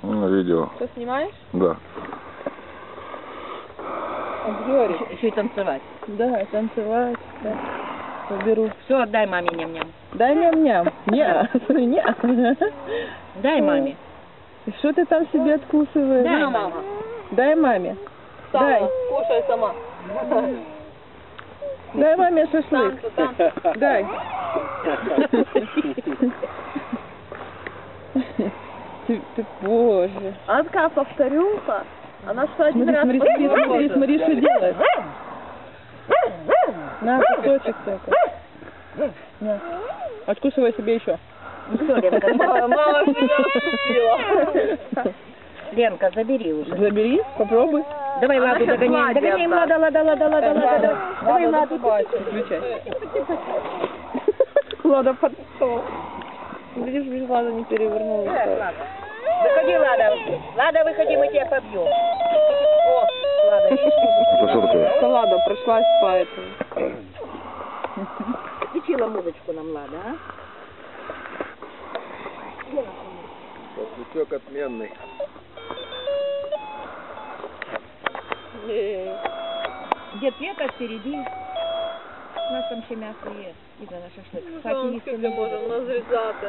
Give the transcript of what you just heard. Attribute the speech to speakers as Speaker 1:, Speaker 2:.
Speaker 1: Видео.
Speaker 2: Что, снимаешь?
Speaker 1: Да.
Speaker 2: Обзорик.
Speaker 3: Еще и танцевать.
Speaker 2: Да, танцевать. Да. Поберу.
Speaker 3: Все, отдай маме ням-ням.
Speaker 2: Дай ням-ням. Не.
Speaker 3: Дай маме.
Speaker 2: И что ты там себе откусываешь?
Speaker 3: Дай, мама.
Speaker 2: Дай маме. Дай.
Speaker 4: Кушай сама.
Speaker 2: Дай маме шашлык. Дай. Ты, боже.
Speaker 4: Она такая повторюха. Она что один раз
Speaker 2: Смотри, что делает. На, кусочек только. На. Откусывай себе еще.
Speaker 3: Все, Ленка,
Speaker 4: мама себя отпустила.
Speaker 3: Ленка, забери уже.
Speaker 2: Забери, попробуй.
Speaker 3: Давай Ладу догоняем. Догоняем, Лада. Давай Ладу.
Speaker 2: Включай.
Speaker 4: Лада под стол. Видишь, Лада не перевернула.
Speaker 3: Лада. Выходи, Лада. Лада, выходи, мы тебя побьем. О, Лада, видишь?
Speaker 1: Это что такое?
Speaker 4: Лада прошлась по этому.
Speaker 3: Включила музычку нам, Лада, а?
Speaker 1: Утек отменный.
Speaker 3: Где Петя впереди. У нас там ще м'ясо є. Іде на шашлик.
Speaker 4: Скільки можемо розрізати.